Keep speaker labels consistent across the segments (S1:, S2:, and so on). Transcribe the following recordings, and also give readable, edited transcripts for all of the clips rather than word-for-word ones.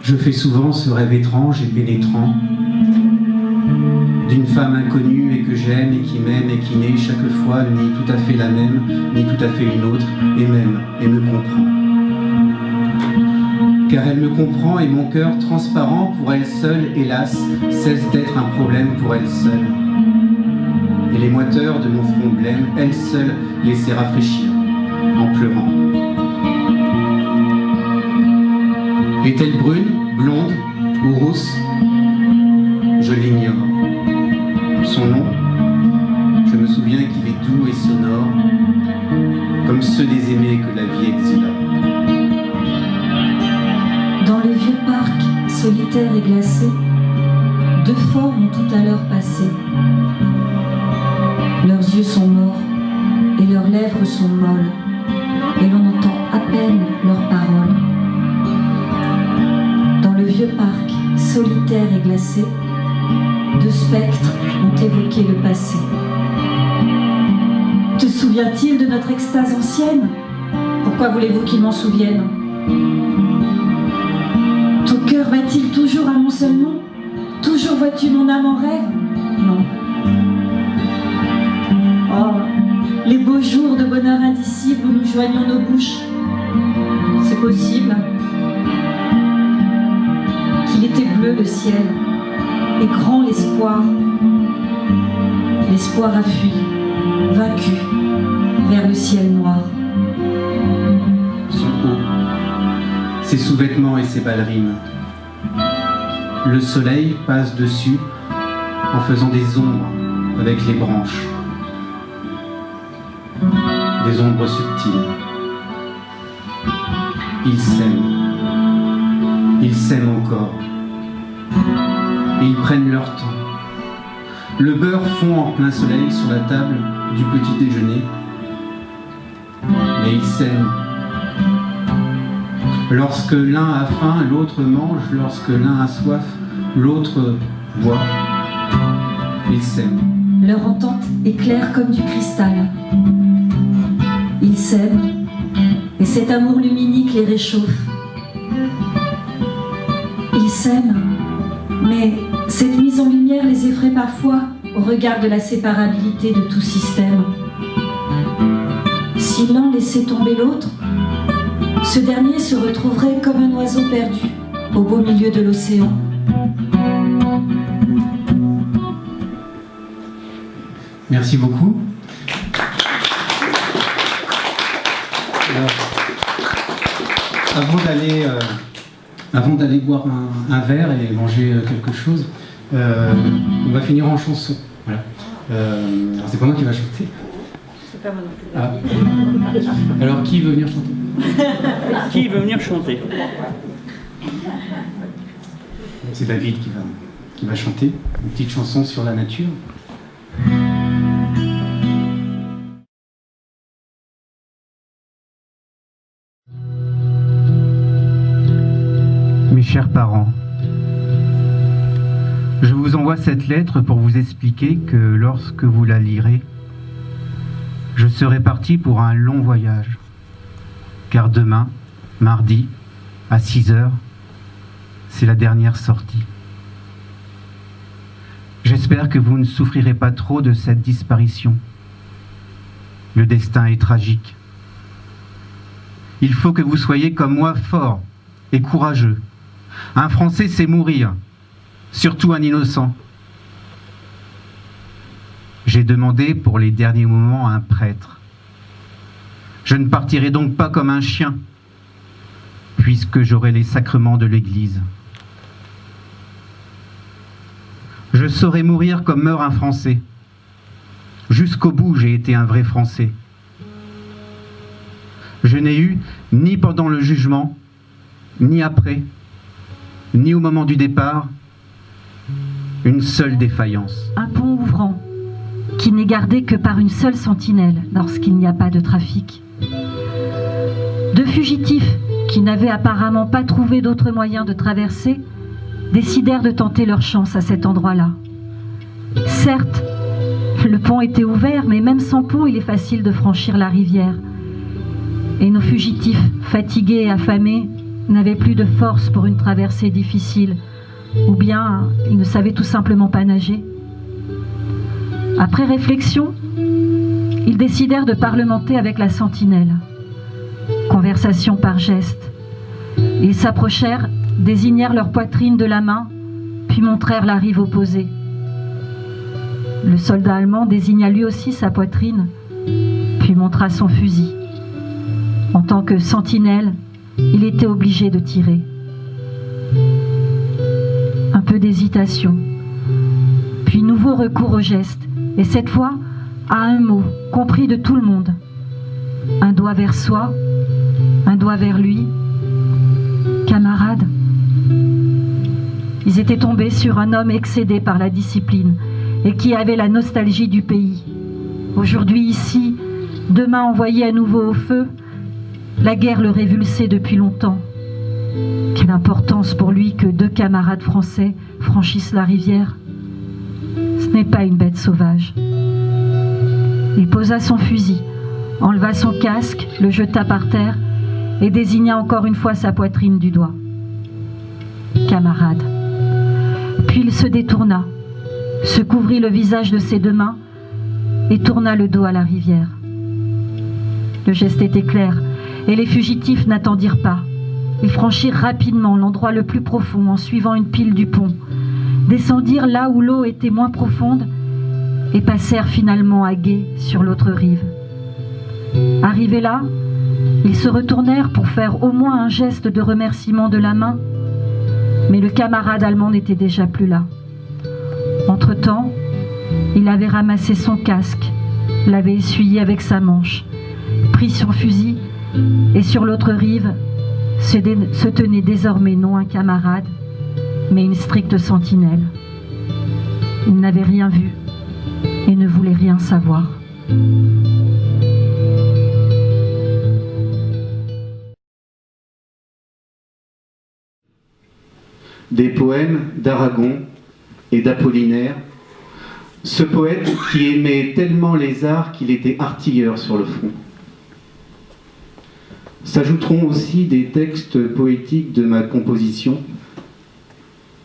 S1: Je fais souvent ce rêve étrange et pénétrant d'une femme inconnue et que j'aime et qui m'aime et qui n'est chaque fois ni tout à fait la même, ni tout à fait une autre, et m'aime et me comprend. Car elle me comprend et mon cœur transparent pour elle seule, hélas, cesse d'être un problème pour elle seule. Et les moiteurs de mon front blême, elle seule les sait rafraîchir en pleurant. Est-elle brune, blonde ou rousse? Je l'ignore. Son nom, je me souviens qu'il est doux et sonore, comme ceux des aimés que la vie exila.
S2: Dans le vieux parc, solitaire et glacé, deux formes ont tout à l'heure passé. Leurs yeux sont morts et leurs lèvres sont molles, et l'on entend à peine leurs paroles. Dans le vieux parc, solitaire et glacé, deux spectres ont évoqué le passé. Te souvient-il de notre extase ancienne? Pourquoi voulez-vous qu'il m'en souvienne? Ton cœur bat-il toujours à mon seul nom? Toujours vois-tu mon âme en rêve? Non. Oh, les beaux jours de bonheur indicible où nous joignons nos bouches. C'est possible qu'il était bleu le ciel et grand l'espoir. L'espoir a fui, vaincu, vers le ciel noir.
S1: Son haut, ses sous-vêtements et ses ballerines. Le soleil passe dessus en faisant des ombres avec les branches. Des ombres subtiles. Ils s'aiment. Ils s'aiment encore. Et ils prennent leur temps. Le beurre fond en plein soleil sur la table du petit déjeuner. Mais ils s'aiment. Lorsque l'un a faim, l'autre mange. Lorsque l'un a soif, l'autre boit. Ils s'aiment.
S2: Leur entente est claire comme du cristal. Ils s'aiment, et cet amour luminique les réchauffe. Ils s'aiment, mais cette mise en lumière les effraie parfois au regard de la séparabilité de tout système. Si l'un laissait tomber l'autre, ce dernier se retrouverait comme un oiseau perdu au beau milieu de l'océan.
S1: Merci beaucoup. Alors, avant d'aller boire un verre et manger quelque chose, on va finir en chanson. Voilà. Alors c'est pas moi qui va chanter.
S3: C'est pas moi non plus.
S1: Ah. Alors qui veut venir chanter?
S3: Qui veut venir chanter?
S1: C'est David qui va chanter une petite chanson sur la nature. Mes chers parents, je vous envoie cette lettre pour vous expliquer que lorsque vous la lirez, je serai parti pour un long voyage, car demain, mardi, à 6 heures, c'est la dernière sortie. J'espère que vous ne souffrirez pas trop de cette disparition. Le destin est tragique. Il faut que vous soyez comme moi fort et courageux. Un Français sait mourir, surtout un innocent. J'ai demandé pour les derniers moments un prêtre. Je ne partirai donc pas comme un chien, puisque j'aurai les sacrements de l'Église. Je saurai mourir comme meurt un Français. Jusqu'au bout, j'ai été un vrai Français. Je n'ai eu, ni pendant le jugement, ni après, ni au moment du départ, une seule défaillance.
S2: Un pont ouvrant, qui n'est gardé que par une seule sentinelle lorsqu'il n'y a pas de trafic. Deux fugitifs, qui n'avaient apparemment pas trouvé d'autre moyen de traverser, décidèrent de tenter leur chance à cet endroit-là. Certes, le pont était ouvert, mais même sans pont, il est facile de franchir la rivière. Et nos fugitifs, fatigués et affamés, n'avaient plus de force pour une traversée difficile, ou bien ils ne savaient tout simplement pas nager. Après réflexion, ils décidèrent de parlementer avec la sentinelle. Conversation par geste. Ils s'approchèrent, désignèrent leur poitrine de la main, puis montrèrent la rive opposée. Le soldat allemand désigna lui aussi sa poitrine, puis montra son fusil. En tant que sentinelle, il était obligé de tirer. Un peu d'hésitation, puis nouveau recours au geste, et cette fois à un mot, compris de tout le monde. Un doigt vers soi, un doigt vers lui. Camarade. Ils étaient tombés sur un homme excédé par la discipline et qui avait la nostalgie du pays. Aujourd'hui ici, demain envoyé à nouveau au feu, la guerre le révulsait depuis longtemps. Quelle importance pour lui que 2 camarades français franchissent la rivière. Ce n'est pas une bête sauvage. Il posa son fusil, enleva son casque, le jeta par terre et désigna encore une fois sa poitrine du doigt. Camarade. Puis il se détourna, se couvrit le visage de ses 2 mains et tourna le dos à la rivière. Le geste était clair et les fugitifs n'attendirent pas. Ils franchirent rapidement l'endroit le plus profond en suivant une pile du pont, descendirent là où l'eau était moins profonde et passèrent finalement à gué sur l'autre rive. Arrivés là, ils se retournèrent pour faire au moins un geste de remerciement de la main, mais le camarade allemand n'était déjà plus là. Entre-temps, il avait ramassé son casque, l'avait essuyé avec sa manche, pris son fusil et sur l'autre rive se tenait désormais non un camarade, mais une stricte sentinelle. Il n'avait rien vu et ne voulait rien savoir.
S1: Des poèmes d'Aragon et d'Apollinaire, ce poète qui aimait tellement les arts qu'il était artilleur sur le front. S'ajouteront aussi des textes poétiques de ma composition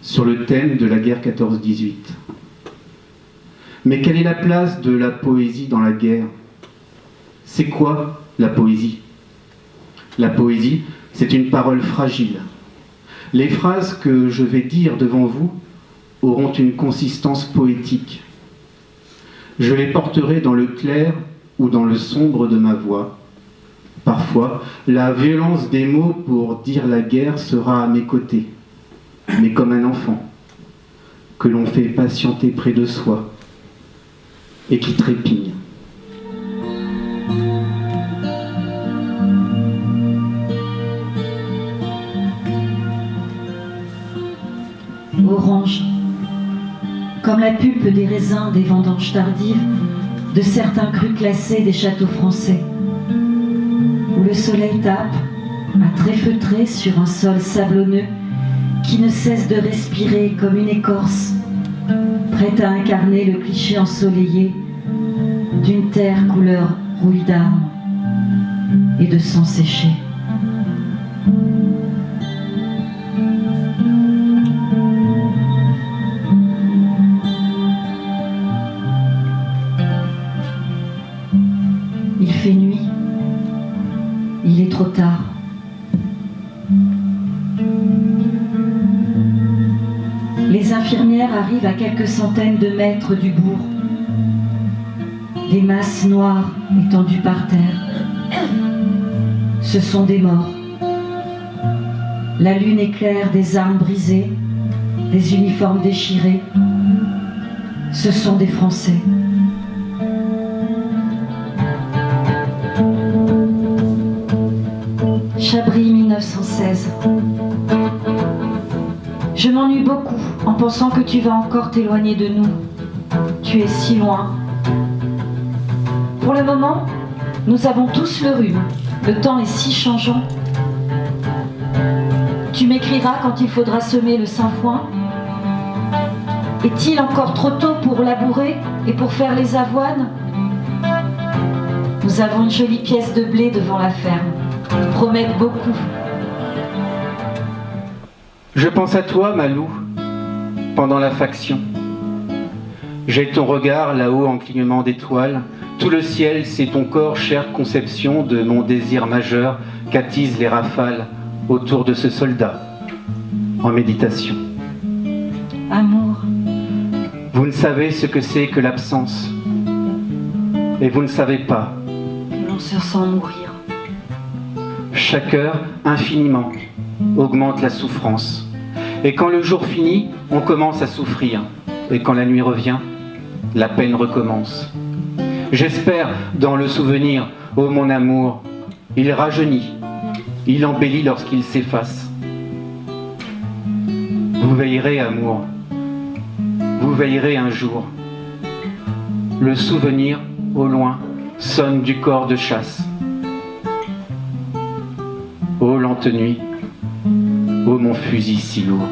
S1: sur le thème de la guerre 14-18. Mais quelle est la place de la poésie dans la guerre? C'est quoi la poésie? La poésie, c'est une parole fragile. Les phrases que je vais dire devant vous auront une consistance poétique. Je les porterai dans le clair ou dans le sombre de ma voix. Parfois, la violence des mots pour dire la guerre sera à mes côtés, mais comme un enfant que l'on fait patienter près de soi et qui trépigne.
S2: Orange, comme la pulpe des raisins des vendanges tardives de certains crus classés des châteaux français, où le soleil tape à traits feutrés sur un sol sablonneux qui ne cesse de respirer comme une écorce, prête à incarner le cliché ensoleillé d'une terre couleur rouille d'armes et de sang séché. Il fait nuit, il est trop tard. Les infirmières arrivent à quelques centaines de mètres du bourg, des masses noires étendues par terre. Ce sont des morts. La lune éclaire des armes brisées, des uniformes déchirés. Ce sont des Français. Chabris 1916. Je m'ennuie beaucoup en pensant que tu vas encore t'éloigner de nous. Tu es si loin. Pour le moment, nous avons tous le rhume. Le temps est si changeant. Tu m'écriras quand il faudra semer le sainfoin. Est-il encore trop tôt pour labourer et pour faire les avoines? Nous avons une jolie pièce de blé devant la ferme. Ils promettent beaucoup.
S1: Je pense à toi, Malou, pendant la faction. J'ai ton regard là-haut en clignement d'étoiles. Tout le ciel, c'est ton corps, chère conception de mon désir majeur qu'attisent les rafales autour de ce soldat, en méditation.
S2: Amour,
S1: Vous ne savez ce que c'est que l'absence. Et vous ne savez pas.
S2: l'on se sent mourir.
S1: Chaque heure, infiniment, augmente la souffrance. Et quand le jour finit, on commence à souffrir. Et quand la nuit revient, la peine recommence. J'espère dans le souvenir, ô mon amour, il rajeunit, il embellit lorsqu'il s'efface. Vous veillerez, amour, vous veillerez un jour. Le souvenir, au loin, sonne du corps de chasse. Ô lente nuit, ô mon fusil si lourd.